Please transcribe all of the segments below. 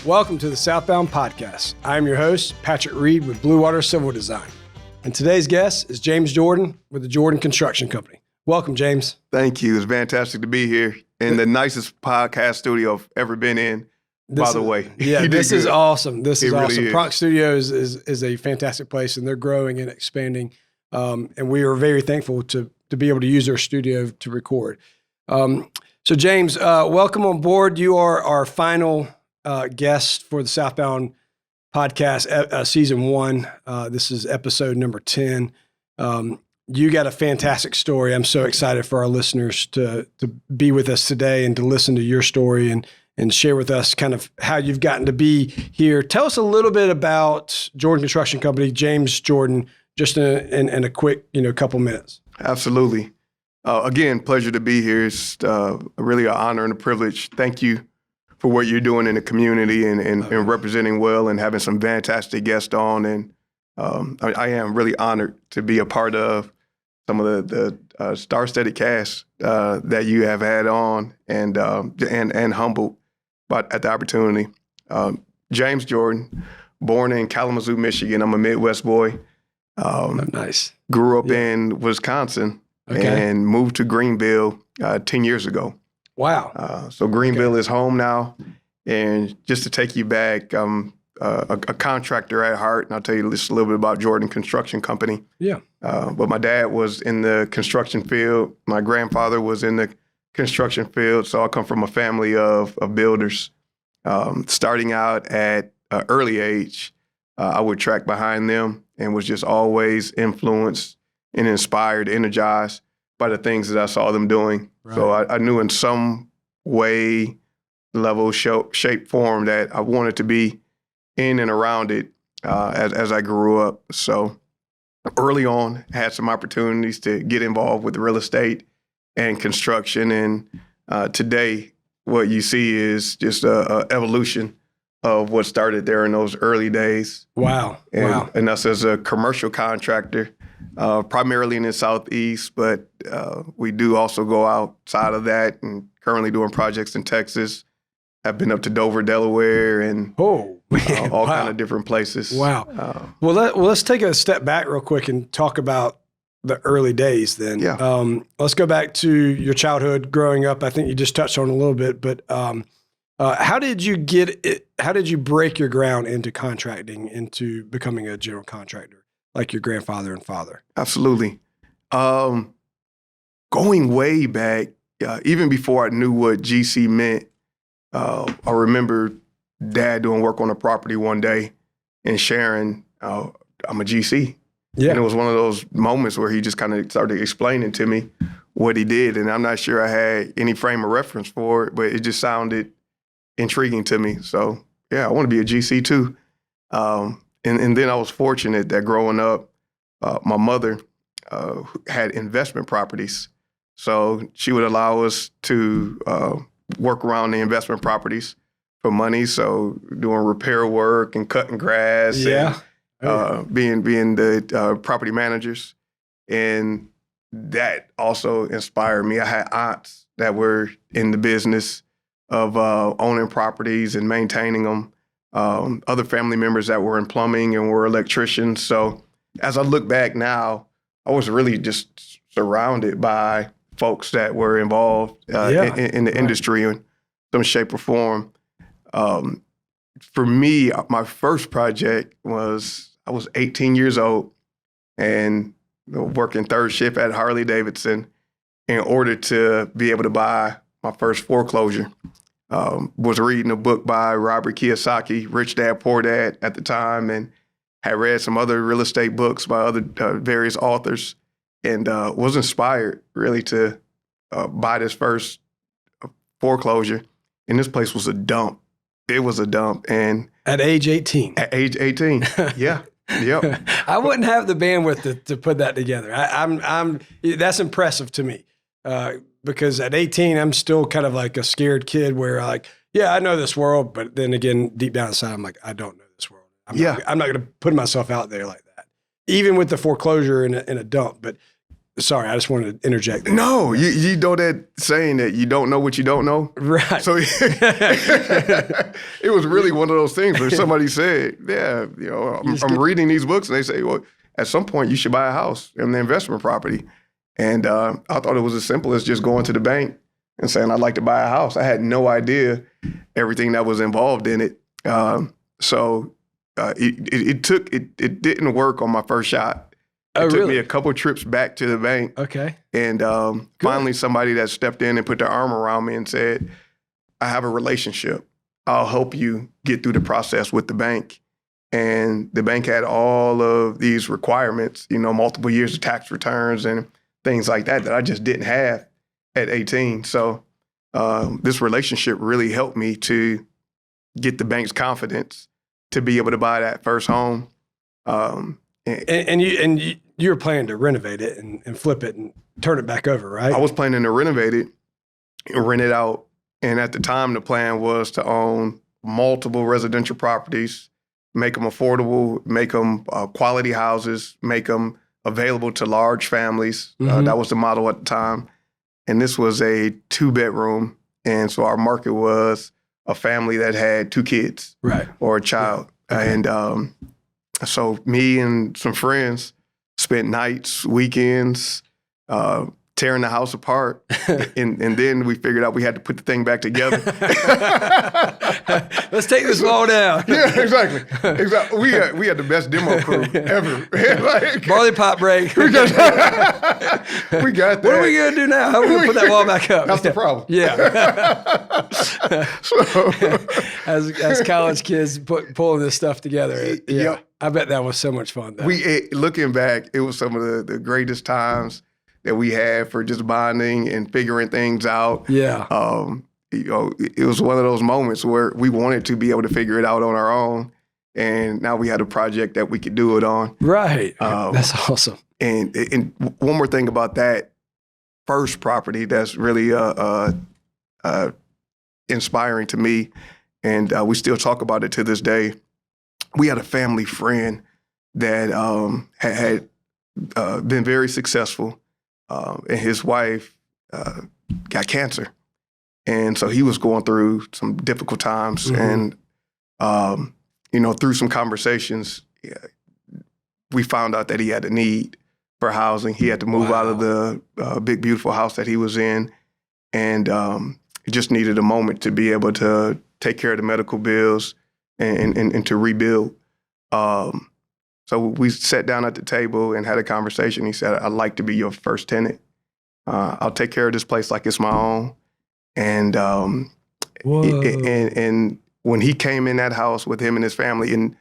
Welcome to the Southbound Podcast. I'm your host, Patrick Reed with Blue Water Civil Design. And today's guest is James Jordan with the Jordan Construction Company. Welcome, James. Thank you. It's fantastic to be here in the nicest podcast studio I've ever been in, by the way. Yeah, this is awesome. This is awesome. Really Pronk Studios is a fantastic place, and they're growing and expanding. And we are very thankful to be able to use their studio to record. So, James, welcome on board. You are our final guest for the Southbound Podcast, Season 1. This is episode number 10. You got a fantastic story. I'm so excited for our listeners to be with us today and to listen to your story and share with us kind of how you've gotten to be here. Tell us a little bit about Jordan Construction Company, James Jordan, just in a quick, couple minutes. Absolutely. Again, pleasure to be here. It's really an honor and a privilege. Thank you for what you're doing in the community and representing well and having some fantastic guests on. And I am really honored to be a part of some of the star-studded cast that you have had on and humbled at the opportunity. James Jordan, born in Kalamazoo, Michigan. I'm a Midwest boy. Nice. Grew up in Wisconsin and moved to Greenville 10 years ago. Wow. So Greenville is home now. And just to take you back, I'm a contractor at heart, and I'll tell you just a little bit about Jordan Construction Company. Yeah. But my dad was in the construction field. My grandfather was in the construction field. So I come from a family of builders. Starting out at an early age, I would track behind them and was just always influenced and inspired, energized by the things that I saw them doing. Right. So I knew in some way, level, shape, form that I wanted to be in and around it as I grew up. So early on, had some opportunities to get involved with real estate and construction. And today, what you see is just a evolution of what started there in those early days. Wow. And us as a commercial contractor, primarily in the Southeast, but we do also go outside of that and currently doing projects in Texas. I've been up to Dover, Delaware, and all kind of different places. Wow. Well, let's take a step back real quick and talk about the early days then. Yeah. Let's go back to your childhood growing up. I think you just touched on it a little bit, but how did you get it? How did you break your ground into contracting, into becoming a general contractor like your grandfather and father? Absolutely. Going way back, even before I knew what GC meant, I remember Dad doing work on a property one day and sharing, I'm a GC. Yeah. And it was one of those moments where he just kind of started explaining to me what he did. And I'm not sure I had any frame of reference for it, but it just sounded intriguing to me. So, yeah, I want to be a GC too. And then I was fortunate that growing up, my mother had investment properties. So she would allow us to work around the investment properties for money. So doing repair work and cutting grass and being the property managers. And that also inspired me. I had aunts that were in the business of owning properties and maintaining them. Other family members that were in plumbing and were electricians. So as I look back now, I was really just surrounded by folks that were involved in the industry in some shape or form. For me, my first project was, I was 18 years old and working third shift at Harley-Davidson in order to be able to buy my first foreclosure. Was reading a book by Robert Kiyosaki, Rich Dad, Poor Dad at the time, and had read some other real estate books by other various authors, and was inspired really to buy this first foreclosure. And this place was a dump. It was a dump. And at age 18? At age 18, yeah. Yep. I wouldn't have the bandwidth to put that together. I'm that's impressive to me. Because at 18, I'm still kind of like a scared kid where I know this world, but then again, deep down inside, I'm like, I don't know this world. I'm not going to put myself out there like that, even with the foreclosure in a dump. But sorry, I just wanted to interject there. No, you know that saying that you don't know what you don't know? Right. So it was really one of those things where somebody said, yeah, I'm reading these books, and they say, well, at some point you should buy a house and the investment property. And I thought it was as simple as just going to the bank and saying, I'd like to buy a house. I had no idea everything that was involved in it. It didn't work on my first shot. It took me a couple of trips back to the bank. Okay. And finally somebody that stepped in and put their arm around me and said, I have a relationship. I'll help you get through the process with the bank. And the bank had all of these requirements, multiple years of tax returns and things like that I just didn't have at 18. So this relationship really helped me to get the bank's confidence to be able to buy that first home. You were planning to renovate it and flip it and turn it back over, right? I was planning to renovate it and rent it out. And at the time, the plan was to own multiple residential properties, make them affordable, make them quality houses, make them available to large families. That was the model at the time. And this was a 2-bedroom. And so our market was a family that had 2 kids, right, or a child. Okay. And so me and some friends spent nights, weekends, tearing the house apart. and then we figured out we had to put the thing back together. Let's take this wall down. Yeah, exactly. We had the best demo crew ever. Barley pop break. We got that. What are we going to do now? How are we going to put that wall back up? That's the problem. Yeah. As college kids pulling this stuff together. Yeah. Yep. I bet that was so much fun, though. Looking back, it was some of the greatest times that we had for just bonding and figuring things out. Yeah. It was one of those moments where we wanted to be able to figure it out on our own. And now we had a project that we could do it on. Right. That's awesome. And one more thing about that first property that's really inspiring to me, and we still talk about it to this day. We had a family friend that had been very successful, and his wife got cancer. And so he was going through some difficult times. And, through some conversations, we found out that he had a need for housing. He had to move out of the big, beautiful house that he was in. And he just needed a moment to be able to take care of the medical bills and to rebuild. So we sat down at the table and had a conversation. He said, I'd like to be your first tenant. I'll take care of this place like it's my own. And and when he came in that house with him and his family, and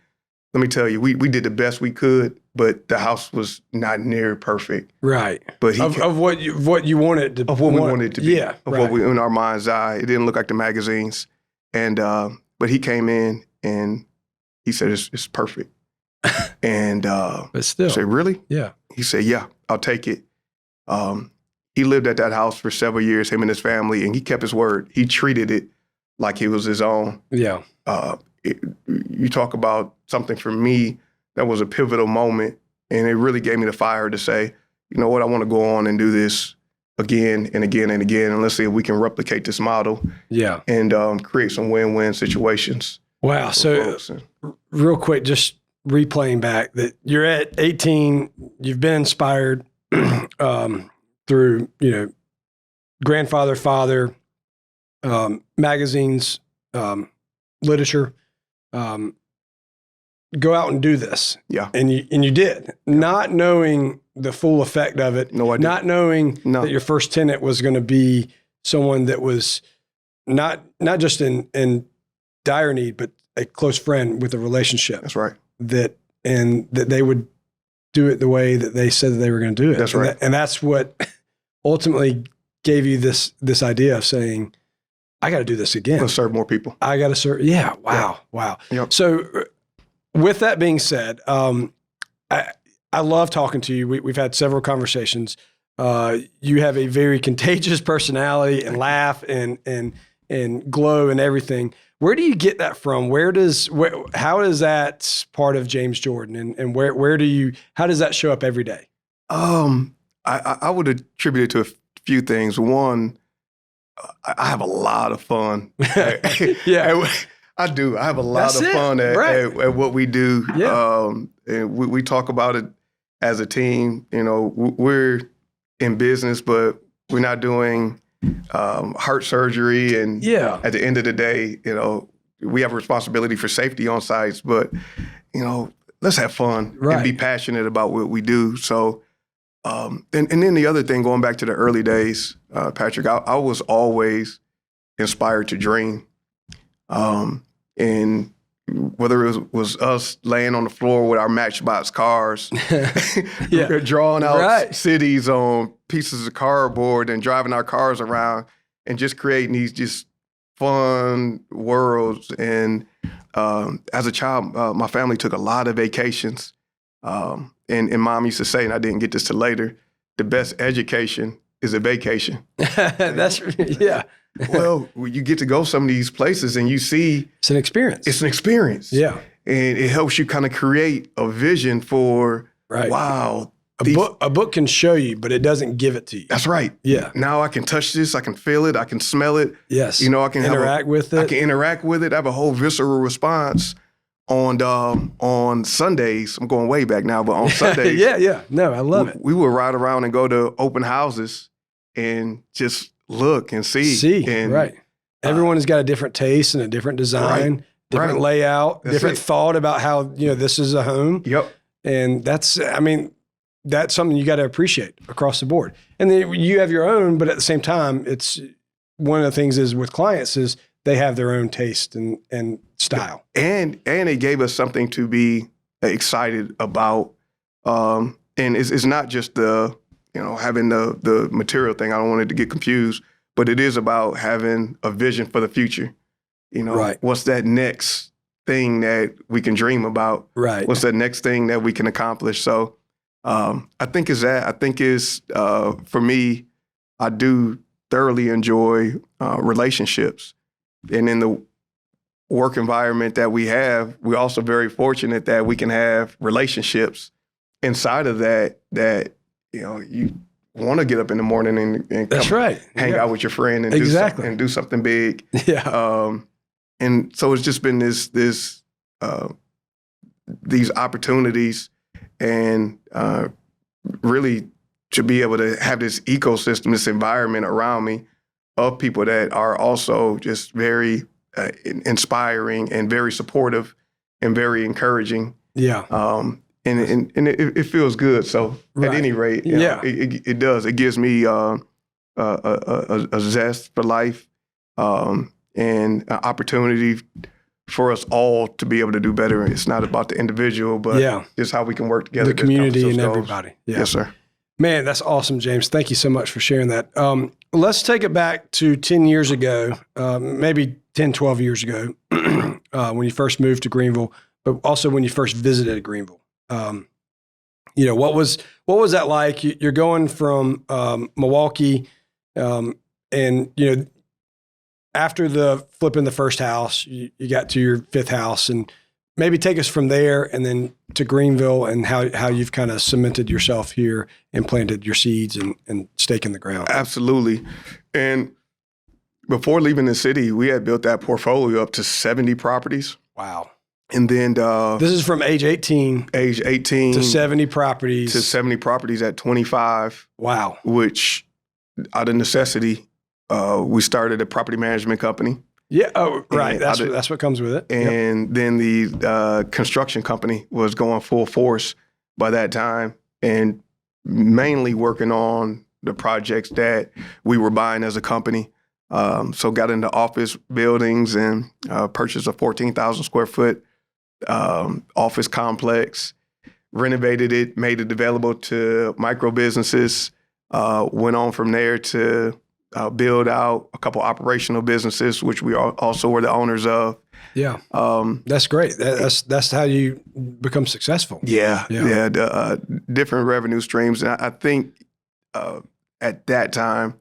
let me tell you, we did the best we could, but the house was not near perfect. Right. But of what you wanted to we wanted it to be. Yeah. Of what we in our mind's eye. It didn't look like the magazines. And but he came in and he said it's perfect. And but still, I said, really? Yeah. He said, yeah, I'll take it. He lived at that house for several years, him and his family, and he kept his word. He treated it like it was his own. Yeah. You talk about something for me that was a pivotal moment, and it really gave me the fire to say, you know what, I want to go on and do this again and again and again, and let's see if we can replicate this model. Yeah. And create some win-win situations. Wow. So real quick, just replaying back that you're at 18, you've been inspired through, grandfather, father, magazines, literature, go out and do this. Yeah. And you did, not knowing the full effect of it. No, I didn't. Not knowing that your first tenant was going to be someone that was not just in dire need, but a close friend with a relationship. That's right. That they would do it the way that they said that they were going to do it. That's right. And that's what ultimately gave you this idea of saying, I got to do this again. Let's serve more people. I got to serve. Yeah. Wow. Yeah. Wow. Yep. So with that being said, I love talking to you. We've had several conversations. You have a very contagious personality and laugh and glow and everything. Where do you get that from? How is that part of James Jordan? And how does that show up every day? I I would attribute it to a few things. One, I have a lot of fun. Yeah. I do. I have a lot of fun at what we do. Yeah. And we talk about it as a team. You know, we're in business, but we're not doing heart surgery. And at the end of the day, you know, we have a responsibility for safety on sites, but, you know, let's have fun and be passionate about what we do. So, and then the other thing, going back to the early days, Patrick, I was always inspired to dream. And whether it was us laying on the floor with our Matchbox cars, drawing out cities on pieces of cardboard and driving our cars around and just creating these just fun worlds. And as a child, my family took a lot of vacations. And Mom used to say, and I didn't get this till later, the best education is a vacation. Well, you get to go some of these places and you see. It's an experience. It's an experience. Yeah. And it helps you kind of create a vision for, wow. A book can show you, but it doesn't give it to you. That's right. Yeah. Now I can touch this. I can feel it. I can smell it. Yes. You know, I can interact with it. I can interact with it. I have a whole visceral response on Sundays. I'm going way back now, but on Sundays. Yeah. No, I love it. We would ride around and go to open houses and just look and see. And, everyone has got a different taste and a different design, different layout, different thought about how, this is a home. Yep. And that's something you got to appreciate across the board. And then you have your own, but at the same time, it's one of the things is with clients is they have their own taste and style. And it gave us something to be excited about. And it's not just having the material thing. I don't want it to get confused, but it is about having a vision for the future. What's that next thing that we can dream about? Right. What's that next thing that we can accomplish? So I think is that. I think is for me, I do thoroughly enjoy relationships. And in the work environment that we have, we're also very fortunate that we can have relationships inside of that you want to get up in the morning and that's right. hang out with your friend and do something big. Yeah. And so it's just been these opportunities and really to be able to have this ecosystem, this environment around me of people that are also just very inspiring and very supportive and very encouraging. Yeah. And it feels good. So at any rate, it does. It gives me a zest for life and an opportunity for us all to be able to do better. It's not about the individual, but just how we can work together. The community and everybody. Yeah. Yes, sir. Man, that's awesome, James. Thank you so much for sharing that. Let's take it back to 10 years ago, maybe 10, 12 years ago, when you first moved to Greenville, but also when you first visited Greenville. What was that like? You're going from Milwaukee, and after the flipping the first house, you got to your fifth house, and maybe take us from there and then to Greenville and how you've kind of cemented yourself here and planted your seeds and stake in the ground. Absolutely. And before leaving the city, we had built that portfolio up to 70 properties. Wow. And then this is from age 18 to 70 properties. To 70 properties at 25. Wow. Which out of necessity, we started a property management company. Yeah. Oh, right. That's what comes with it. And then the construction company was going full force by that time and mainly working on the projects that we were buying as a company. So got into office buildings and purchased a 14,000 square foot office complex, renovated it, made it available to micro businesses, went on from there to build out a couple operational businesses, which we also were the owners of. Yeah. That's great. That's how you become successful. Yeah. Different revenue streams. And I think at that time,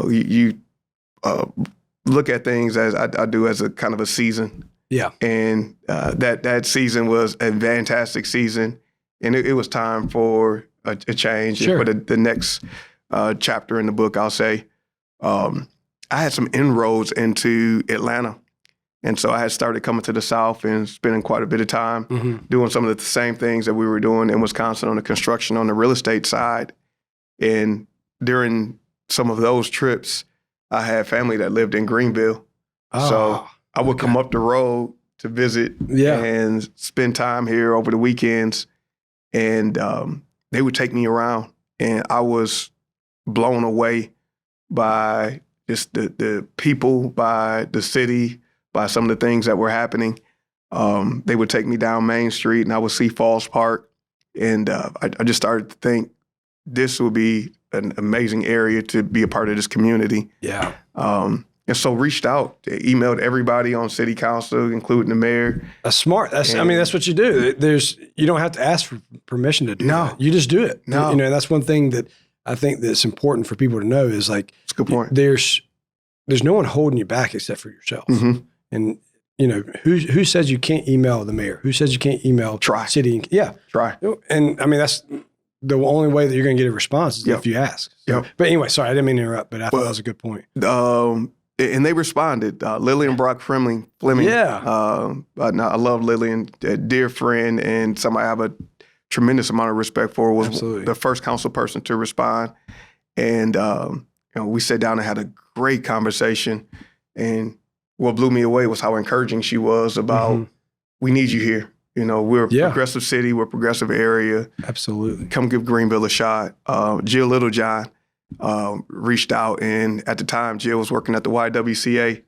you look at things as I do as a kind of a season. Yeah. And that season was a fantastic season. and it was time for a change. Sure. For the next chapter in the book, I'll say. I had some inroads into Atlanta. And so I had started coming to the South and spending quite a bit of time doing some of the same things that we were doing in Wisconsin on the construction, on the real estate side. And during some of those trips, I had family that lived in Greenville. So I would come up the road to visit and spend time here over the weekends. And they would take me around. And I was blown away by just the people, by the city, by some of the things that were happening. They would take me down Main Street and I would see Falls Park. And I just started to think this would be an amazing area to be a part of this community. Yeah. And so reached out, emailed everybody on city council, including the mayor. That's smart. That's what you do. You don't have to ask for permission to do that. You just do it. No. You know, that's one thing that I think that's important for people to know is like, That's a good point. There's no one holding you back except for yourself. And you know, who says you can't email the mayor? Who says you can't email city? Try. And I mean, that's the only way that you're going to get a response is if you ask. So, but anyway, sorry, I didn't mean to interrupt, but I thought that was a good point. And they responded. Lillian Brock Fleming. I love Lillian, a dear friend, and somebody I have a tremendous amount of respect for. Was the first council person to respond, and we sat down and had a great conversation. And what blew me away was how encouraging she was about we need you here. You know, we're a progressive city, we're a progressive area. Absolutely, come give Greenville a shot. Jill Littlejohn reached out, and at the time, Jill was working at the YWCA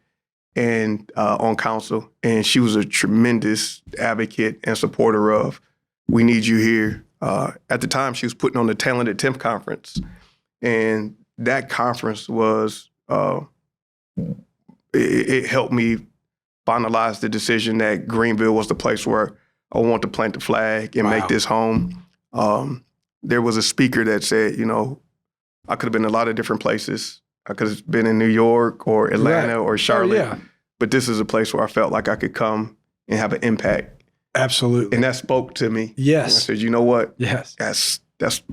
and on council, and she was a tremendous advocate and supporter of we need you here. At the time, she was putting on the Talented Temp Conference, and that conference was it helped me finalize the decision that Greenville was the place where I want to plant the flag and make this home. There was a speaker that said, you know, I could have been in a lot of different places. I could have been in New York or Atlanta or Charlotte, but this is a place where I felt like I could come and have an impact. Absolutely. And that spoke to me. Yes. And I said, you know what? Yes. That's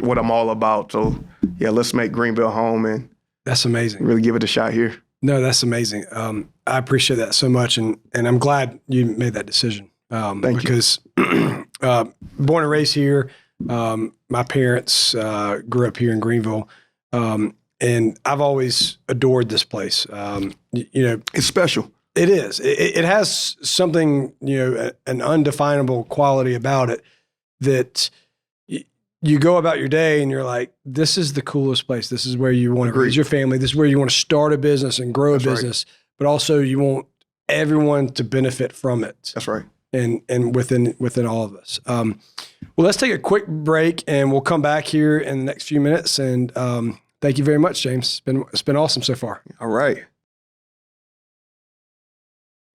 what I'm all about. So yeah, let's make Greenville home and that's amazing. Really give it a shot here. No, that's amazing. I appreciate that so much, and I'm glad you made that decision. Thank you. Because born and raised here, my parents grew up here in Greenville, and I've always adored this place. You know, it's special. It is. It has something, you know, an undefinable quality about it that you go about your day and you're like, this is the coolest place. This is where you want to raise your family. This is where you want to start a business and grow a business, but also you want everyone to benefit from it. That's right. And within all of us. Well, let's take a quick break and we'll come back here in the next few minutes. And thank you very much, James. It's been awesome so far. All right.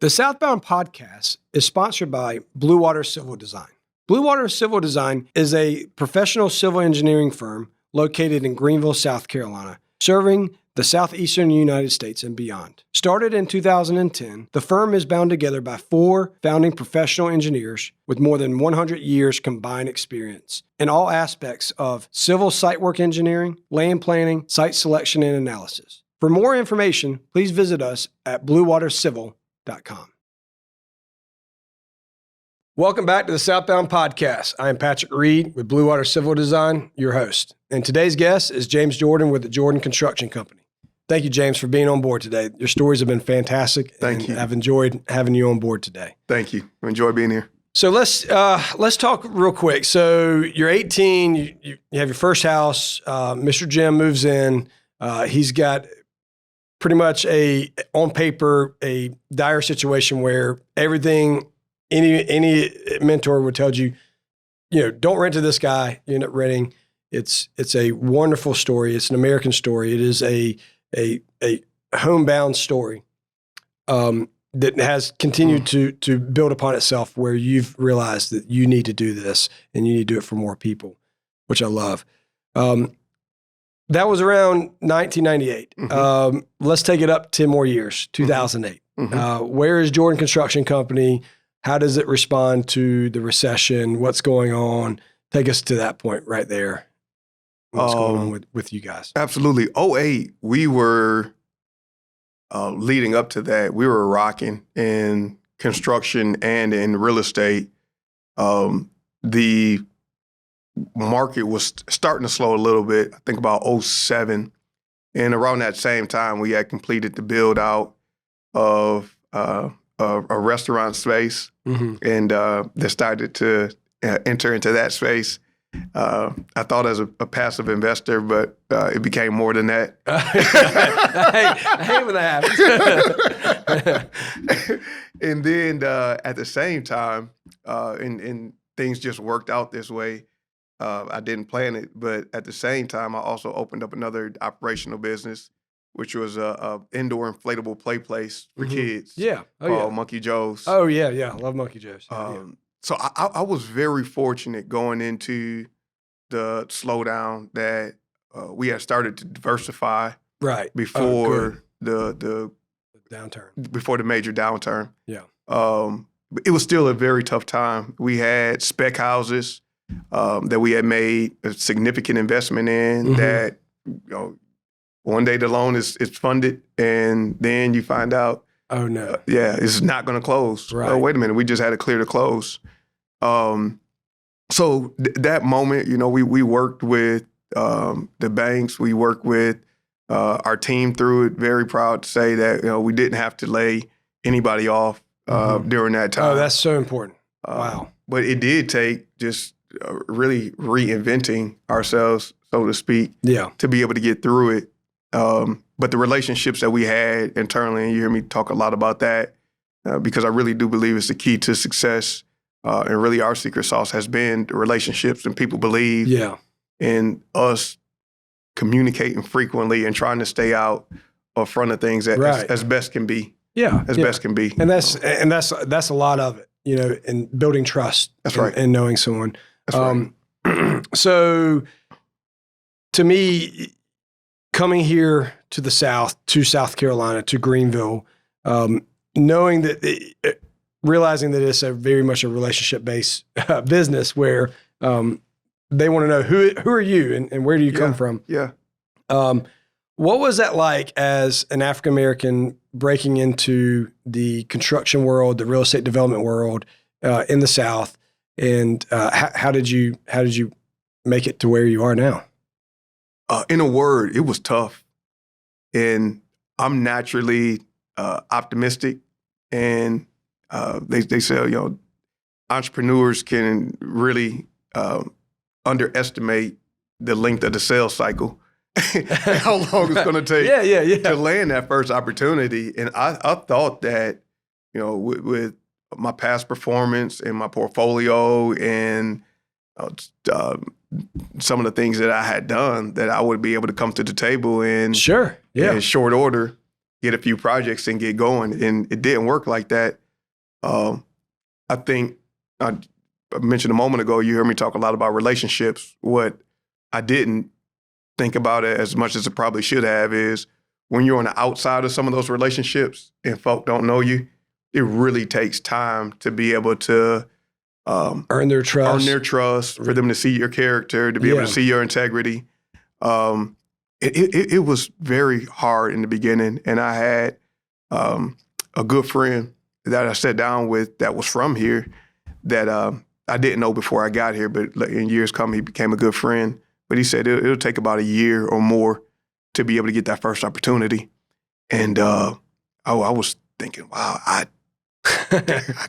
The Southbound Podcast is sponsored by Blue Water Civil Design. Blue Water Civil Design is a professional civil engineering firm located in Greenville, South Carolina, serving the southeastern United States and beyond. Started in 2010, the firm is bound together by 4 founding professional engineers with more than 100 years combined experience in all aspects of civil site work engineering, land planning, site selection, and analysis. For more information, please visit us at bluewatercivil.com. Welcome back to the Southbound Podcast. I am Patrick Reed with Blue Water Civil Design, your host. And today's guest is James Jordan with the Jordan Construction Company. Thank you, James, for being on board today. Your stories have been fantastic. Thank you. I've enjoyed having you on board today. Thank you. I enjoy being here. So let's talk real quick. So you're 18, you have your first house. Mr. Jim moves in. He's got pretty much on paper, a dire situation where everything, any mentor would tell you, you know, don't rent to this guy. You end up renting. It's a wonderful story. It's an American story. It is a homebound story that has continued to build upon itself, where you've realized that you need to do this and you need to do it for more people, which I love. That was around 1998. Mm-hmm. Let's take it up 10 more years, 2008. Mm-hmm. Where is Jordan Construction Company? How does it respond to the recession? What's going on? Take us to that point right there. What's going on with you guys? Absolutely. '08, we were leading up to that. We were rocking in construction and in real estate. The market was starting to slow a little bit. I think about '07. And around that same time, we had completed the build out of a restaurant space, and they started to enter into that space. I thought as a passive investor, but it became more than that. I hate when that happens. And then at the same time, and things just worked out this way. I didn't plan it, but at the same time, I also opened up another operational business, which was a indoor inflatable play place for kids. Yeah. Called Monkey Joe's. Oh, yeah. I love Monkey Joe's. So I was very fortunate going into the slowdown that we had started to diversify right before the downturn, before the major downturn. Yeah. It was still a very tough time. We had spec houses that we had made a significant investment in that, one day the loan is funded and then you find out, oh no, it's not going to close. Right. Oh, wait a minute, we just had to clear the close. So that moment, we worked with the banks, we worked with our team through it. Very proud to say that we didn't have to lay anybody off during that time. Oh, that's so important. Wow. But it did take just really reinventing ourselves, so to speak, to be able to get through it. But the relationships that we had internally, and you hear me talk a lot about that, because I really do believe it's the key to success. And really our secret sauce has been the relationships, and people believe in us communicating frequently and trying to stay out front of things as best can be. Best can be. And that's a lot of it, in building trust. That's right. And knowing someone. That's right. So to me, coming here to the South, to South Carolina, to Greenville, knowing that, realizing that it's very much a relationship-based business where they want to know who are you and where do you come from? Yeah. What was that like as an African-American breaking into the construction world, the real estate development world in the South? And how did you make it to where you are now? In a word, it was tough. And I'm naturally optimistic. And they say, entrepreneurs can really underestimate the length of the sales cycle. How long it's going to take to land that first opportunity. And I thought that, with my past performance and my portfolio and some of the things that I had done, that I would be able to come to the table and in short order, get a few projects and get going. And it didn't work like that. I think I mentioned a moment ago, you heard me talk a lot about relationships. What I didn't think about it as much as it probably should have is when you're on the outside of some of those relationships and folk don't know you, it really takes time to be able to earn their trust, for them to see your character, to be able to see your integrity. It was very hard in the beginning, and I had a good friend that I sat down with that was from here that I didn't know before I got here, but in years come, he became a good friend. But he said it'll take about a year or more to be able to get that first opportunity. And I was thinking, wow, I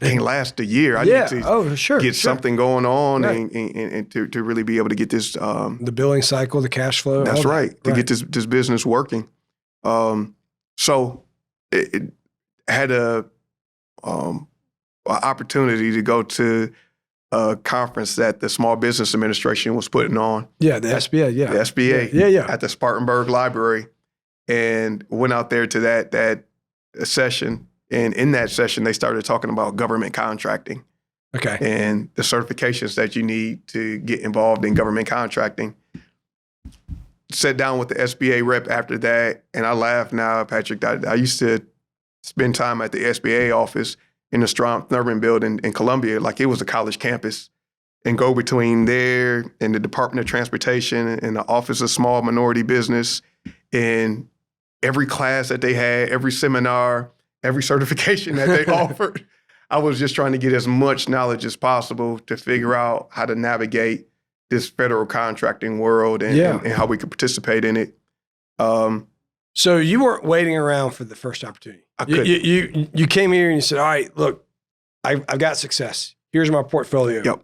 can't last a year. I need to get something going on and to really be able to get this. The billing cycle, the cash flow. That's right. To get this business working. So it had a opportunity to go to a conference that the Small Business Administration was putting on. Yeah, the SBA, The SBA. At the Spartanburg Library. And went out there to that session. And in that session, they started talking about government contracting. Okay. And the certifications that you need to get involved in government contracting. Sat down with the SBA rep after that, and I laugh now, Patrick. I used to spend time at the SBA office in the Strom Thurman building in Columbia, like it was a college campus. and go between there and the Department of Transportation and the Office of Small Minority Business, and every class that they had, every seminar, every certification that they offered. I was just trying to get as much knowledge as possible to figure out how to navigate this federal contracting world and how we could participate in it. So you weren't waiting around for the first opportunity. I couldn't. You came here and you said, all right, look, I've got success. Here's my portfolio. Yep.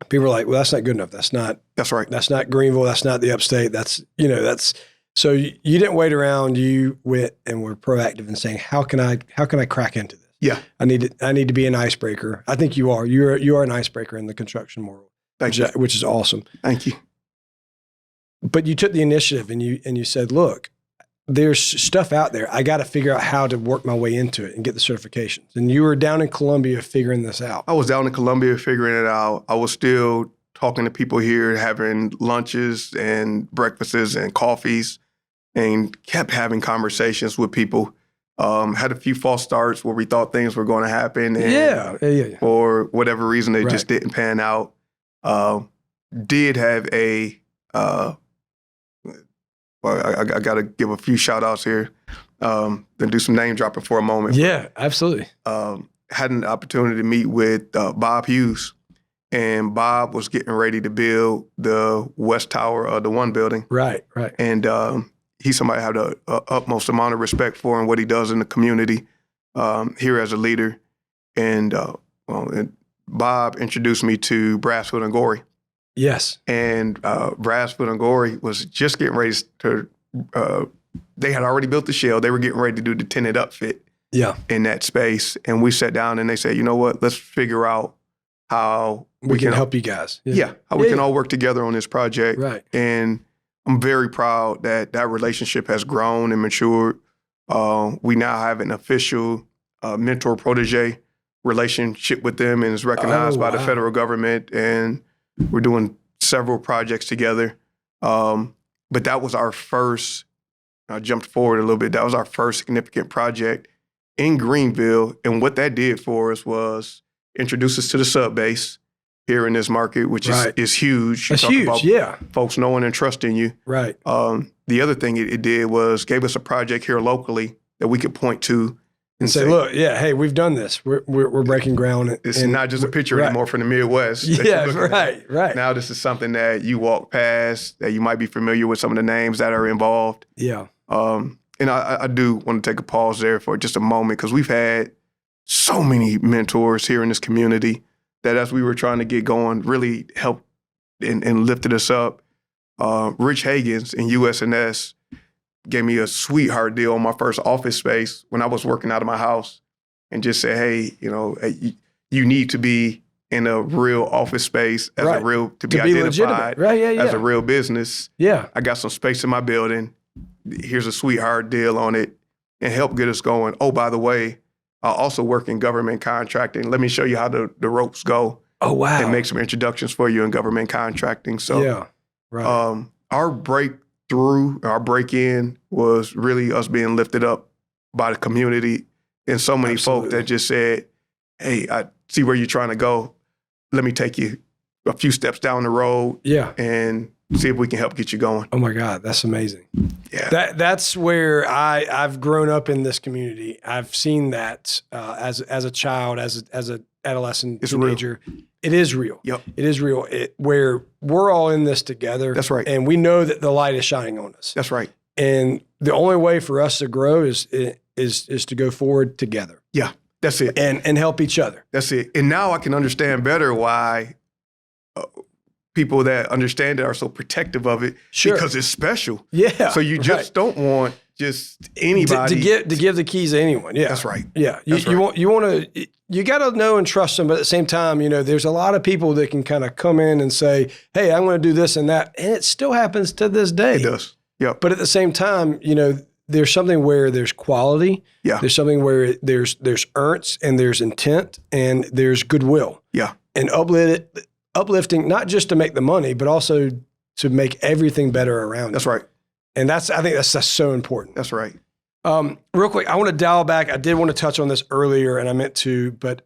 People are like, well, that's not good enough. That's right. That's not Greenville. That's not the Upstate. So you didn't wait around. You went and were proactive in saying, how can I crack into this? Yeah. I need to be an icebreaker. I think you are. You are an icebreaker in the construction world, which is awesome. Thank you. But you took the initiative and you said, look, there's stuff out there. I got to figure out how to work my way into it and get the certifications. And you were down in Columbia figuring this out. I was down in Columbia figuring it out. I was still talking to people here, having lunches and breakfasts and coffees, and kept having conversations with people. Had a few false starts where we thought things were going to happen. And for whatever reason, they just didn't pan out. Did have I got to give a few shout outs here, then do some name dropping for a moment. Yeah, absolutely. Had an opportunity to meet with Bob Hughes, and Bob was getting ready to build the West Tower of the One building. Right. And he's somebody I have the utmost amount of respect for and what he does in the community here as a leader. And Bob introduced me to Brassfield and Gorey. Yes. And Brassfield and Gorey was just getting ready to, they had already built the shell. They were getting ready to do the tenant upfit in that space. And we sat down and they said, you know what, let's figure out how we can help you guys. How we can all work together on this project. Right. And I'm very proud that relationship has grown and matured. We now have an official mentor-protege relationship with them, and is recognized by the federal government. And we're doing several projects together. But that was our first, I jumped forward a little bit, that was our first significant project in Greenville. And what that did for us was introduce us to the sub base here in this market, which is huge. That's huge, folks knowing and trusting you. Right. The other thing it did was gave us a project here locally that we could point to and say, look, hey, we've done this. We're breaking ground. It's not just a picture anymore from the Midwest. Right. Now this is something that you walk past, that you might be familiar with some of the names that are involved. Yeah. And I do want to take a pause there for just a moment, because we've had so many mentors here in this community that as we were trying to get going, really helped and lifted us up. Rich Hagens in USNS gave me a sweetheart deal on my first office space when I was working out of my house, and just said, hey, you need to be in a real office space as a real, to be identified as a real business. Yeah. I got some space in my building. Here's a sweetheart deal on it, and help get us going. Oh, by the way, I also work in government contracting. Let me show you how the ropes go. Oh, wow. And make some introductions for you in government contracting. So our breakthrough, our break-in was really us being lifted up by the community, and so many folk that just said, hey, I see where you're trying to go. Let me take you a few steps down the road and see if we can help get you going. Oh my God, that's amazing. Yeah. That's where I've grown up in this community. I've seen that as a child, as an adolescent, teenager. It is real. Yep. It is real. Where we're all in this together. That's right. And we know that the light is shining on us. That's right. And the only way for us to grow is to go forward together. Yeah, that's it. And help each other. That's it. And now I can understand better why people that understand it are so protective of it, because it's special. Yeah. So you just don't want just anybody to give the keys to anyone. Yeah. That's right. Yeah. You want to, you got to know and trust them, but at the same time, there's a lot of people that can kind of come in and say, hey, I'm going to do this and that. And it still happens to this day. It does. Yeah. But at the same time, there's something where there's quality. Yeah. There's something where there's earnest and there's intent and there's goodwill. Yeah. And uplifting, not just to make the money, but also to make everything better around. That's right. And I think that's so important. That's right. Real quick, I want to dial back. I did want to touch on this earlier, and I meant to, but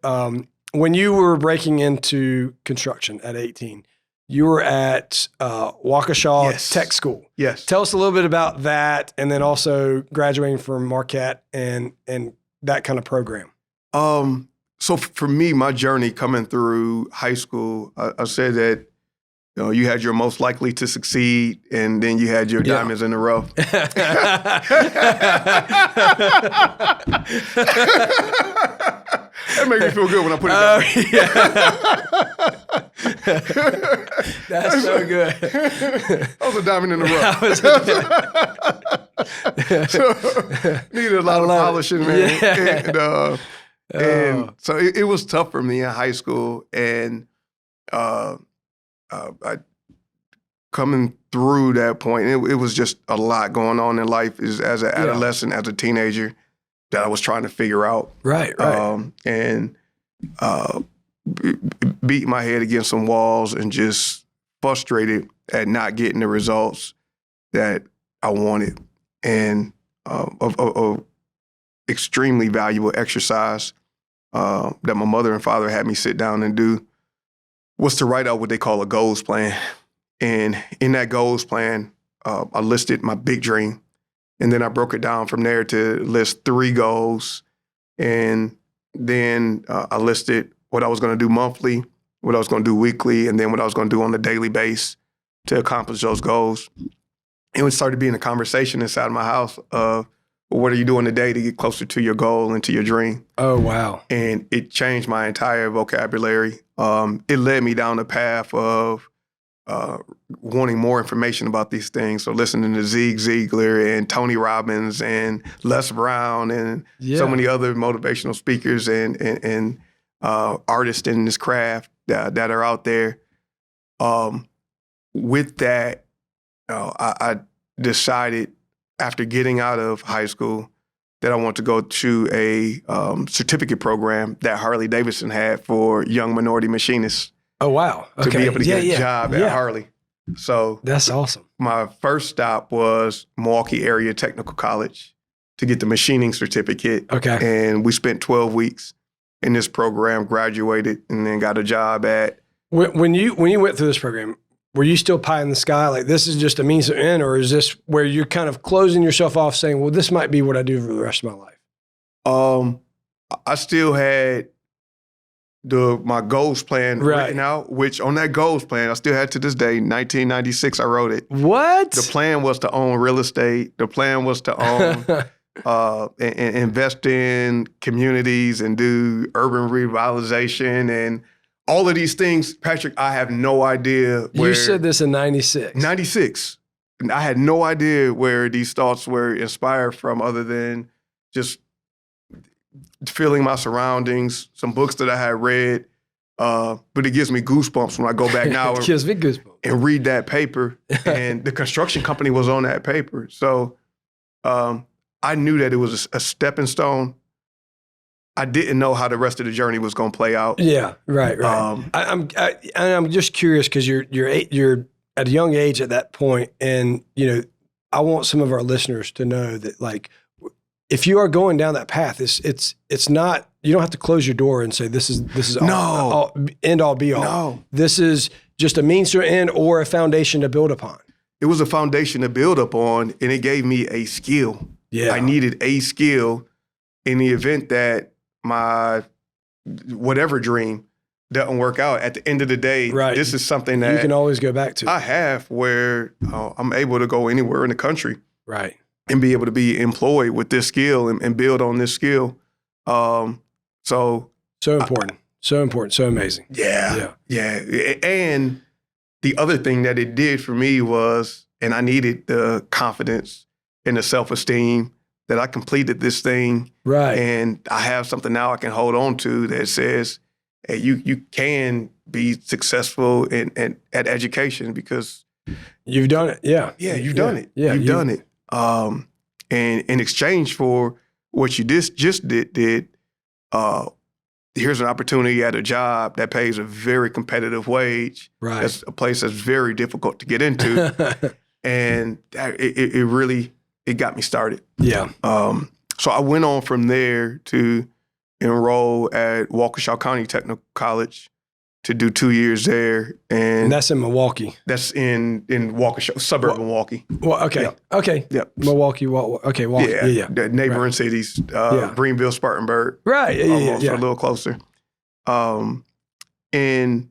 when you were breaking into construction at 18, you were at Waukesha Tech School. Yes. Tell us a little bit about that, and then also graduating from Marquette and that kind of program. So for me, my journey coming through high school, I said that you had your most likely to succeed, and then you had your diamonds in the rough. That makes me feel good when I put it down. That's so good. I was a diamond in the rough. So, needed a lot of polishing, man. Yeah. And so it was tough for me in high school, and I coming through that point, it was just a lot going on in life as an adolescent, as a teenager, that I was trying to figure out. Right. And beat my head against some walls and just frustrated at not getting the results that I wanted. And a extremely valuable exercise that my mother and father had me sit down and do was to write out what they call a goals plan. And in that goals plan, I listed my big dream. And then I broke it down from there to list 3 goals. And then I listed what I was going to do monthly, what I was going to do weekly, and then what I was going to do on a daily basis to accomplish those goals. And it started being a conversation inside my house of, well, what are you doing today to get closer to your goal and to your dream? Oh, wow. And it changed my entire vocabulary. It led me down the path of wanting more information about these things. So listening to Zig Ziglar and Tony Robbins and Les Brown and so many other motivational speakers and artists in this craft that are out there. With that, I decided after getting out of high school that I want to go to a certificate program that Harley Davidson had for young minority machinists. Oh, wow. Okay. To be able to get a job at Harley. So that's awesome. My first stop was Milwaukee Area Technical College to get the machining certificate. Okay. And we spent 12 weeks in this program, graduated, and then got a job at. When you went through this program, were you still pie in the sky? Like, this is just a means to end, or is this where you're kind of closing yourself off saying, well, this might be what I do for the rest of my life? I still had my goals plan written out, which on that goals plan, I still had to this day, 1996, I wrote it. What? The plan was to own real estate. The plan was to own and invest in communities and do urban revitalization and all of these things. Patrick, I have no idea where. You said this in 96. 96. And I had no idea where these thoughts were inspired from other than just feeling my surroundings, some books that I had read, but it gives me goosebumps when I go back now it gives me goosebumps. And read that paper. And the construction company was on that paper. So I knew that it was a stepping stone. I didn't know how the rest of the journey was going to play out. Yeah, right. I'm just curious because you're at a young age at that point, and I want some of our listeners to know that, like, if you are going down that path, it's not, you don't have to close your door and say this is end all be all. No. This is just a means to an end or a foundation to build upon. It was a foundation to build upon, and it gave me a skill. Yeah. I needed a skill in the event that my whatever dream doesn't work out. At the end of the day, this is something that you can always go back to. I have where I'm able to go anywhere in the country. Right. And be able to be employed with this skill and build on this skill. So important. So important. So amazing. Yeah. And the other thing that it did for me was, and I needed the confidence and the self-esteem that I completed this thing. Right. And I have something now I can hold on to that says, hey, you can be successful at education because you've done it. Yeah. Yeah, you've done it. Yeah, you've done it. And in exchange for what you just did, here's an opportunity at a job that pays a very competitive wage. Right. That's a place that's very difficult to get into. And it really got me started. Yeah. So I went on from there to enroll at Waukesha County Technical College to do 2 years there. And that's in Milwaukee. That's in Waukesha, suburb of Milwaukee. Well, okay. Yep. Okay. Yep. Milwaukee. Okay. Milwaukee. Yeah. The neighboring cities, Greenville, Spartanburg. Right. Almost a little closer. And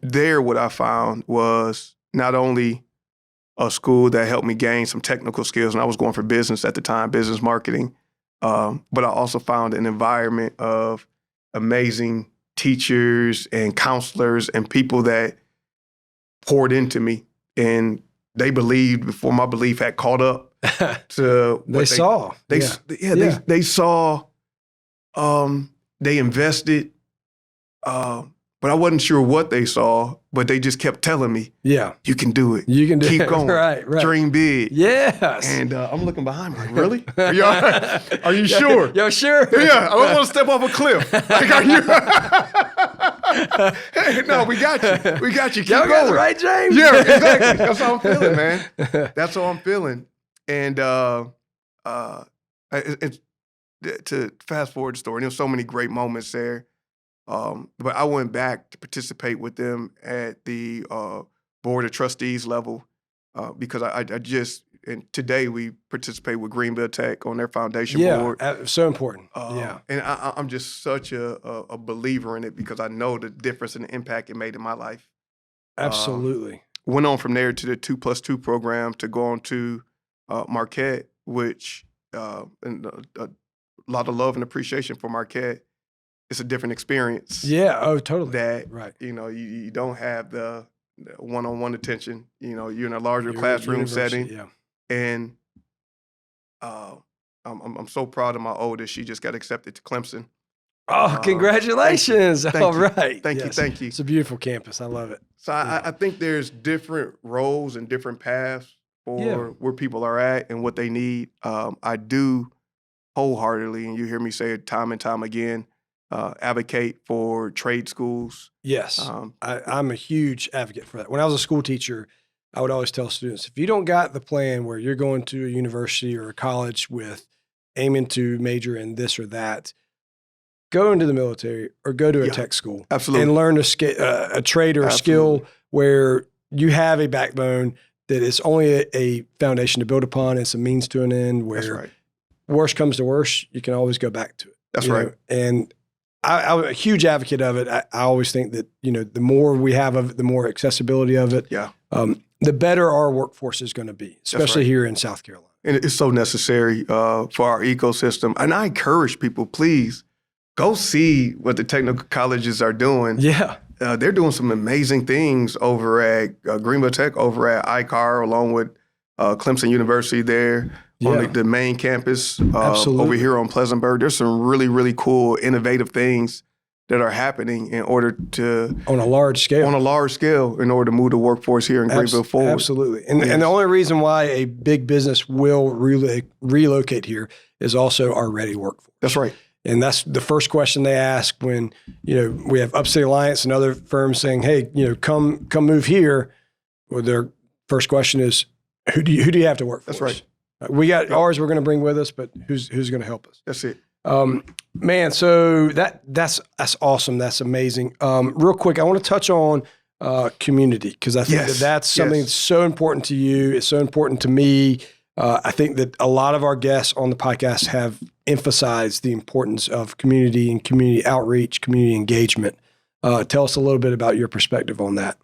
there, what I found was not only a school that helped me gain some technical skills, and I was going for business at the time, business marketing, but I also found an environment of amazing teachers and counselors and people that poured into me, and they believed before my belief had caught up to what they saw. They saw. They invested. But I wasn't sure what they saw, but they just kept telling me, you can do it. You can do Keep it. going. Right. Dream big. Yes. And I'm looking behind me like, really? Are you all right? Are you sure? Yo, sure. Yeah, I don't want to step off a cliff. Like, are you? Hey, no, we got you. We got you. Keep Y'all going. got it right, James? Yeah, exactly. That's how I'm feeling, man. That's how I'm feeling. And it's to fast forward the story, there's so many great moments there. But I went back to participate with them at the board of trustees level because I just, and today we participate with Greenville Tech on their foundation board. Yeah, so important. And I'm just such a believer in it because I know the difference and the impact it made in my life. Absolutely. Went on from there to the 2+2 program to go on to Marquette, which and a lot of love and appreciation for Marquette. It's a different experience. Yeah. Oh, totally. That, right. You don't have the one-on-one attention. You're in a larger classroom setting. Yeah. And I'm so proud of my oldest. She just got accepted to Clemson. Oh, congratulations. Thank All you. right. Thank you. It's a beautiful campus. I love it. So I think there's different roles and different paths for where people are at and what they need. I do wholeheartedly, and you hear me say it time and time again, advocate for trade schools. Yes, I'm a huge advocate for that. When I was a school teacher, I would always tell students, if you don't got the plan where you're going to a university or a college with aiming to major in this or that, go into the military or go to a tech school. Absolutely. And learn a trade or a skill where you have a backbone that is only a foundation to build upon. It's a means to an end where worst comes to worst, you can always go back to it. That's right. And I'm a huge advocate of it. I always think that, the more we have of it, the more accessibility of it, the better our workforce is going to be, especially here in South Carolina. And it's so necessary for our ecosystem. And I encourage people, please, go see what the technical colleges are doing. Yeah. They're doing some amazing things over at Greenville Tech, over at ICAR, along with Clemson University there on the main campus over here on Pleasantburg. There's some really, really cool, innovative things that are happening in order to on a large scale in order to move the workforce here in Greenville forward. Absolutely. And the only reason why a big business will relocate here is also our ready workforce. That's right. And that's the first question they ask when, we have Upstate Alliance and other firms saying, hey, come move here. Well, their first question is, who do you have to work for? That's right. We got ours we're going to bring with us, but who's going to help us? That's it. Man, so that's awesome. That's amazing. Real quick, I want to touch on community because I think that's something that's so important to you. It's so important to me. I think that a lot of our guests on the podcast have emphasized the importance of community and community outreach, community engagement. Tell us a little bit about your perspective on that.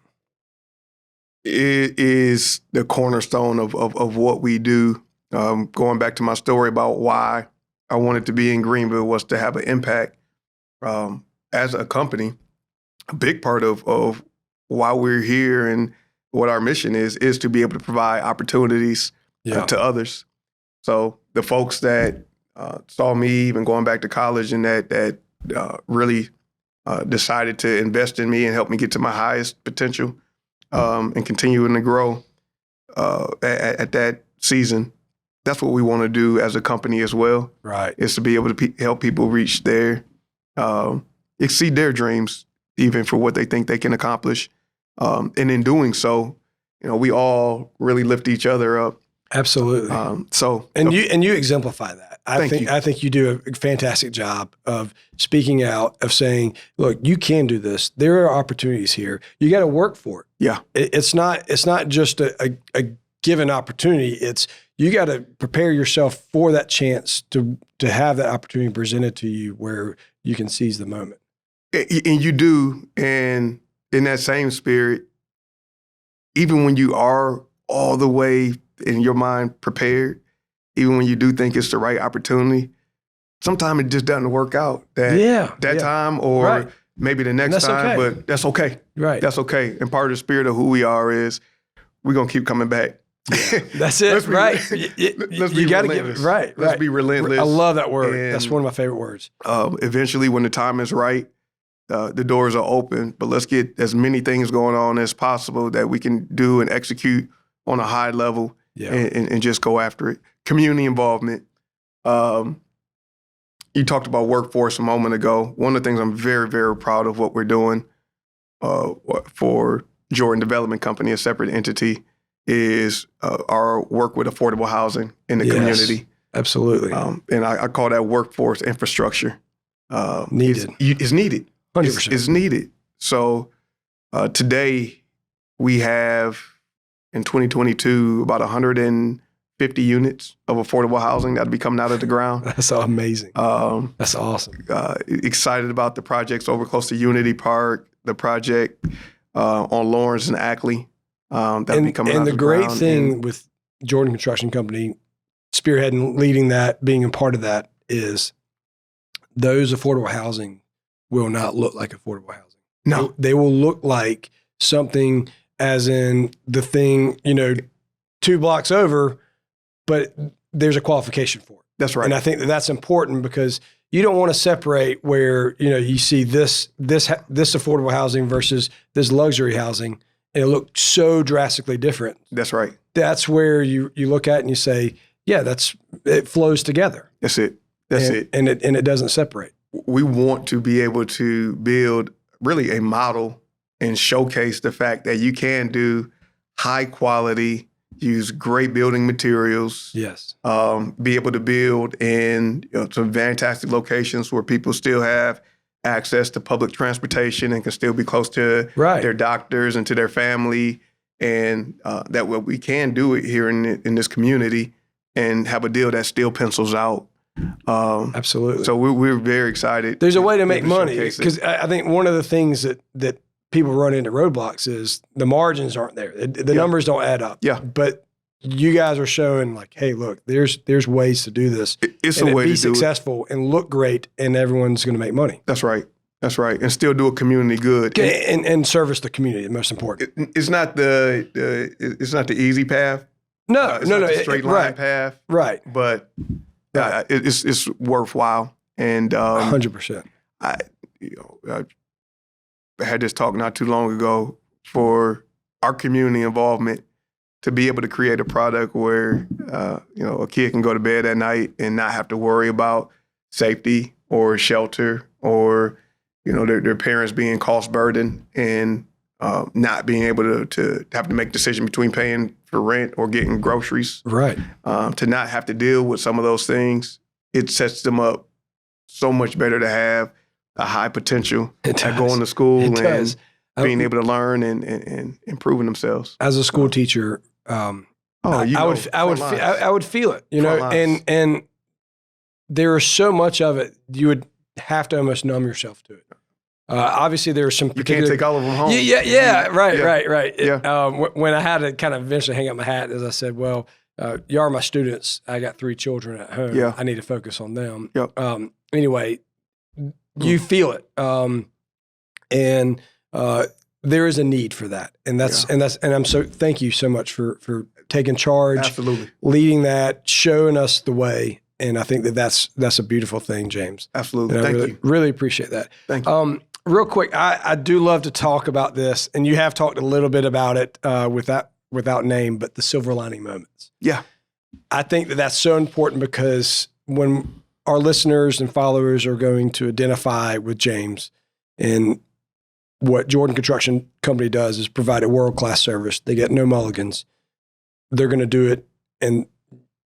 It is the cornerstone of what we do. Going back to my story about why I wanted to be in Greenville was to have an impact as a company. A big part of why we're here and what our mission is to be able to provide opportunities to others. So the folks that saw me even going back to college and that really decided to invest in me and help me get to my highest potential and continuing to grow at that season. That's what we want to do as a company as well. Right. Is to be able to help people reach exceed their dreams, even for what they think they can accomplish. And in doing so, we all really lift each other up. Absolutely. And you exemplify that. I think you do a fantastic job of speaking out, of saying, look, you can do this. There are opportunities here. You got to work for it. Yeah. It's not just a given opportunity. It's you got to prepare yourself for that chance to have that opportunity presented to you where you can seize the moment. And you do. And in that same spirit, even when you are all the way in your mind prepared, even when you do think it's the right opportunity, sometimes it just doesn't work out that time or maybe the next time, okay. But that's okay. Right. That's okay. And part of the spirit of who we are is we're going to keep coming back. Yeah. That's it, right? You got to get it right. Let's be relentless. I love that word. And that's one of my favorite words. Eventually, when the time is right, the doors are open. But let's get as many things going on as possible that we can do and execute on a high level and just go after it. Community involvement. You talked about workforce a moment ago. One of the things I'm very, very proud of what we're doing for Jordan Development Company, a separate entity, is our work with affordable housing in the community. Absolutely. And I call that workforce infrastructure. Needed. It's needed. 100%. It's needed. So today we have, in 2022, about 150 units of affordable housing that'll be coming out of the ground. That's amazing. That's awesome. Excited about the projects over close to Unity Park, the project on Lawrence and Ackley. That'll be coming out of the ground. And the great thing with Jordan Construction Company, spearheading, leading that, being a part of that, is those affordable housing will not look like affordable housing. No. They will look like something as in the thing, 2 blocks over, but there's a qualification for it. That's right. And I think that's important because you don't want to separate where, you see this affordable housing versus this luxury housing, and it looks so drastically different. That's right. That's where you look at it and you say, yeah, it flows together. That's it. That's it. And it doesn't separate. We want to be able to build really a model and showcase the fact that you can do high quality, use great building materials. Yes. Be able to build in some fantastic locations where people still have access to public transportation and can still be close to their doctors and to their family. And that what we can do it here in this community and have a deal that still pencils out. Absolutely. So we're very excited. There's a way to make money because I think one of the things that people run into roadblocks is the margins aren't there. The numbers don't add up. Yeah. But you guys are showing like, hey, look, there's ways to do this. It's a way to be successful and look great, and everyone's going to make money. That's right. That's right. And still do a community good. And service the community, the most important. It's not the easy path. No, it's not the straight line path. Right. But it's worthwhile. And 100%. I had this talk not too long ago for our community involvement to be able to create a product where a kid can go to bed at night and not have to worry about safety or shelter or their parents being cost burden and not being able to have to make a decision between paying for rent or getting groceries. Right. To not have to deal with some of those things, it sets them up so much better to have a high potential at going to school and being able to learn and improving themselves. As a school teacher, I would feel it, and there is so much of it you would have to almost numb yourself to it. Obviously, there are some particular. You can't take all of them home. Right. Yeah. When I had to kind of eventually hang up my hat, as I said, well, you are my students. I got 3 children at home. Yeah. I need to focus on them. Yep. Anyway, you feel it, and there is a need for that, and I'm so thank you so much for taking charge, absolutely, leading that, showing us the way, and I think that's a beautiful thing, James. Absolutely, and thank you. Really appreciate that. Thank you. Real quick, I do love to talk about this, and you have talked a little bit about it without name, but the silver lining moments. Yeah, I think that's so important because when our listeners and followers are going to identify with James, and what Jordan Construction Company does is provide a world-class service. They get no mulligans. They're going to do it and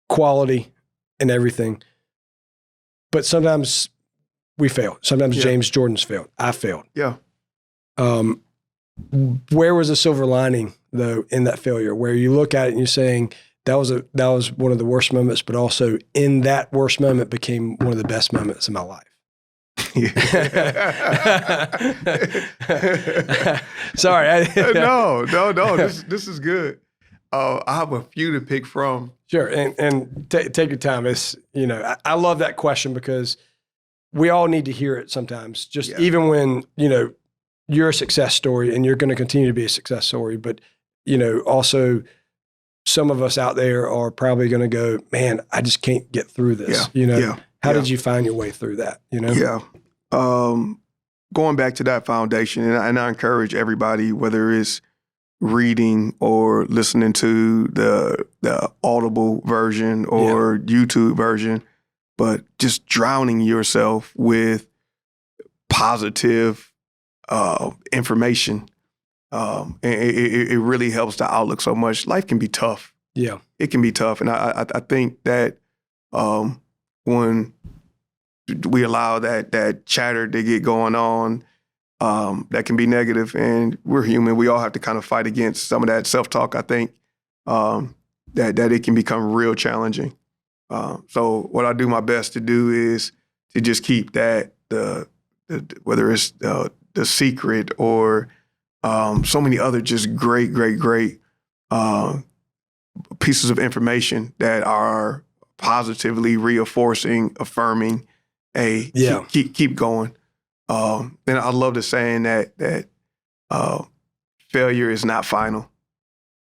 quality and everything. But sometimes we fail. Sometimes James Jordan's failed. I failed. Yeah. Where was the silver lining though in that failure, where you look at it and you're saying that was one of the worst moments, but also in that worst moment became one of the best moments in my life? Sorry. No. This is good. I have a few to pick from. Sure. And take your time. It's, I love that question because we all need to hear it sometimes, just even when, you're a success story and you're going to continue to be a success story. But, also some of us out there are probably going to go, man, I just can't get through this. How did you find your way through that? Yeah. Going back to that foundation, and I encourage everybody, whether it's reading or listening to the Audible version or YouTube version, but just drowning yourself with positive information. It really helps the outlook so much. Life can be tough. Yeah. It can be tough. And I think that when we allow that chatter to get going on, that can be negative, and we're human. We all have to kind of fight against some of that self-talk. I think that it can become real challenging. So what I do my best to do is to just keep that whether it's the Secret or so many other just great pieces of information that are positively reinforcing, affirming, keep going. And I love the saying that failure is not final.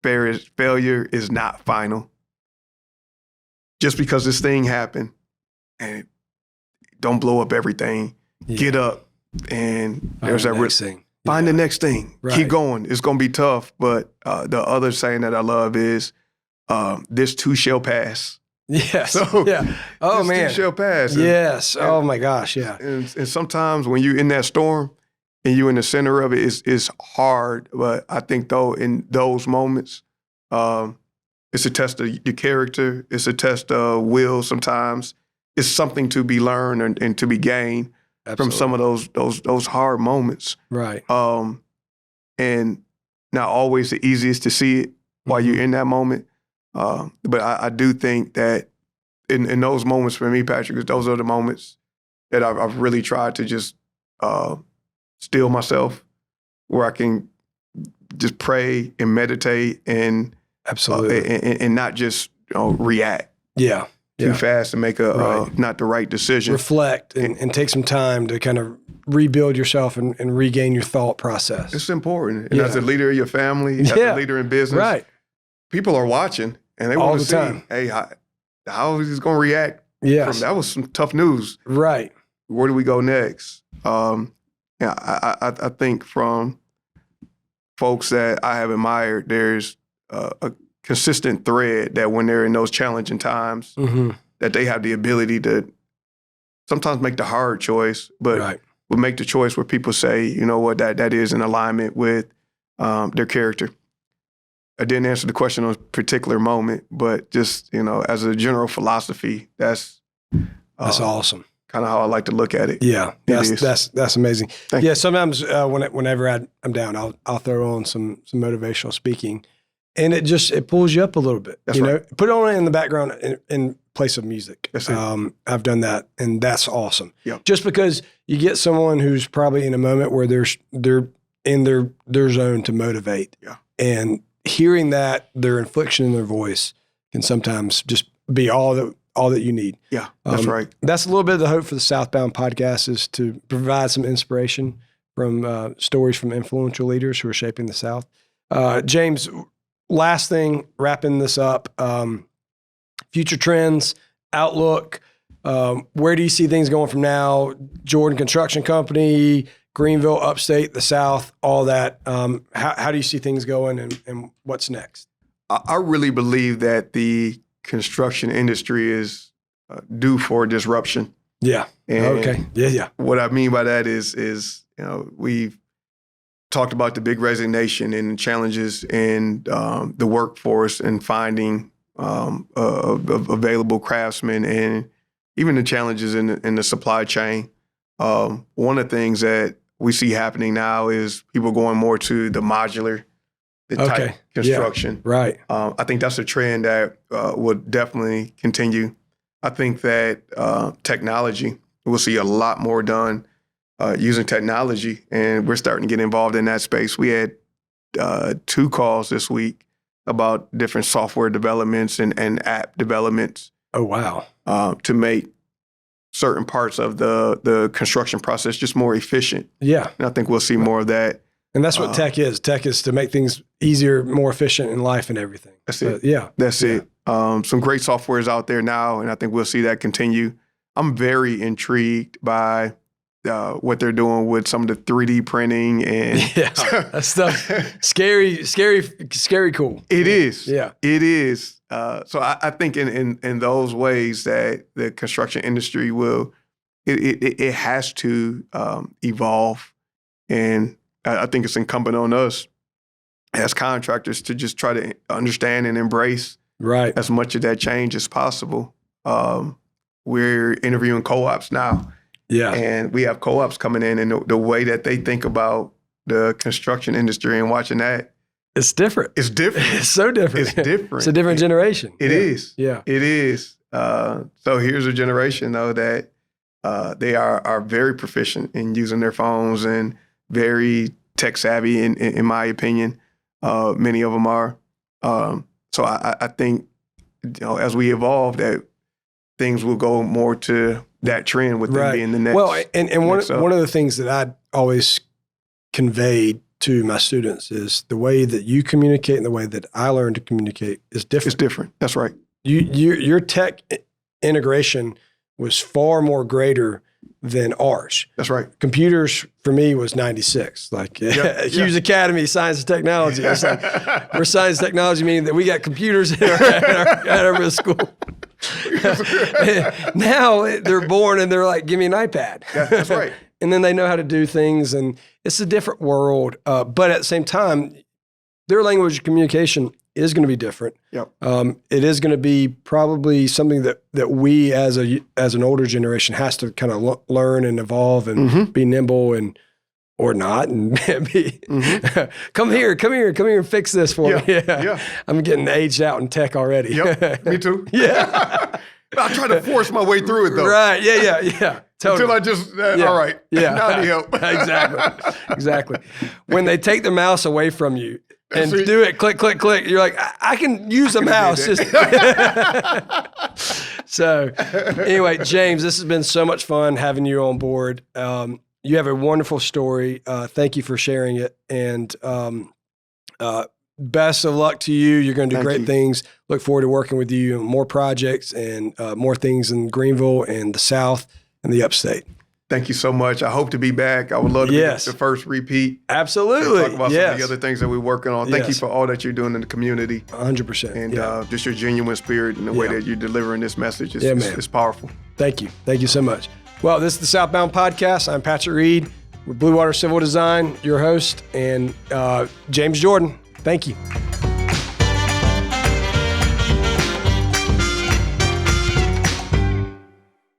Failure is not final. Just because this thing happened, and don't blow up everything. Yeah. Get up, and there's that next thing. Find the next thing. Right. Keep going. It's going to be tough, but the other saying that I love is, this too shall pass. Yes. So, Oh, this man. too shall pass. Yes. Oh, my gosh. Yeah. And sometimes when you're in that storm and you're in the center of it, it's hard. But I think, though, in those moments, it's a test of your character. It's a test of will sometimes. It's something to be learned and to be gained. Absolutely. From some of those hard moments. Right. And not always the easiest to see it while you're in that moment. But I do think that in those moments for me, Patrick, those are the moments that I've really tried to just still myself, where I can just pray and meditate and absolutely and not just react. Yeah. Too fast to make not the right decision. Reflect and take some time to kind of rebuild yourself and regain your thought process. It's important. And as a leader of your family, as a leader in business, people are watching and they want to see, time. Hey, how is he going to react? Yes. That was some tough news. Right. Where do we go next? I think from folks that I have admired, there's a consistent thread that when they're in those challenging times, that they have the ability to sometimes make the hard choice, but will make the choice where people say, you know what, that is in alignment with their character. I didn't answer the question on a particular moment, but just, as a general philosophy, that's awesome. Kind of how I like to look at it. Yeah, that's amazing. Thank you. Sometimes whenever I'm down, I'll throw on some motivational speaking. And it pulls you up a little bit. That's right. Put it on in the background in place of music. That's it. I've done that, and that's awesome. Yep. Just because you get someone who's probably in a moment where they're in their zone to motivate. Yeah. And hearing that, their inflection in their voice can sometimes just be all that you need. Yeah, that's right. That's a little bit of the hope for the Southbound podcast, is to provide some inspiration from stories from influential leaders who are shaping the South. James, last thing, wrapping this up, future trends, outlook, where do you see things going from now? Jordan Construction Company, Greenville, Upstate, the South, all that. How do you see things going and what's next? I really believe that the construction industry is due for disruption. Yeah. And okay. Yeah. What I mean by that is we've talked about the big resignation and the challenges in the workforce and finding of available craftsmen, and even the challenges in the supply chain. One of the things that we see happening now is people going more to the modular, type construction. Yeah, right. I think that's a trend that will definitely continue. I think that technology, we'll see a lot more done using technology, and we're starting to get involved in that space. We had 2 calls this week about different software developments and app developments. Oh, wow. To make certain parts of the construction process just more efficient. Yeah. And I think we'll see more of that. And that's what tech is. Tech is to make things easier, more efficient in life and everything. That's it. Yeah. That's it. Some great software is out there now, and I think we'll see that continue. I'm very intrigued by what they're doing with some of the 3D printing and that stuff. Scary cool. It is. Yeah. It is. So I think in those ways that the construction industry it has to evolve, and I think it's incumbent on us as contractors to just try to understand and embrace as much of that change as possible. We're interviewing co-ops now. Yeah. And we have co-ops coming in, and the way that they think about the construction industry and watching that. It's different. It's different. It's so different. It's different. It's a different generation. It is. Yeah. It is. So here's a generation, though, that they are very proficient in using their phones and very tech savvy, in my opinion. Many of them are. So I think, as we evolve, that things will go more to that trend with them being the next. Well, and one of the things that I always conveyed to my students is the way that you communicate and the way that I learn to communicate is different. It's different. That's right. Your tech integration was far more greater than ours. That's right. Computers for me was 96. Like Hughes Academy, Science and Technology. It's like, we're science and technology, meaning that we got computers at our school. Now they're born and they're like, give me an iPad. Yeah, that's right. And then they know how to do things, and it's a different world. But at the same time, their language of communication is going to be different. Yep. It is going to be probably something that we as an older generation has to kind of learn and evolve and be nimble and or not and be come here and fix this for me. Yeah. I'm getting aged out in tech already. Yep. Me too. Yeah. I try to force my way through it though. Right. Yeah. Totally. Until I just all right. Yeah. Now I need help. Exactly. When they take the mouse away from you and do it click, you're like, I can use a mouse. So anyway, James, this has been so much fun having you on board. You have a wonderful story. Thank you for sharing it. And best of luck to you. You're going to do great things. Look forward to working with you on more projects and more things in Greenville and the South and the Upstate. Thank you so much. I hope to be back. I would love to be the first repeat. Absolutely. Talk about some of the other things that we're working on. Thank you for all that you're doing in the community. 100%. And just your genuine spirit and the way that you're delivering this message is powerful. Thank you. Thank you so much. Well, this is the Southbound Podcast. I'm Patrick Reed with Blue Water Civil Design, your host, and James Jordan. Thank you.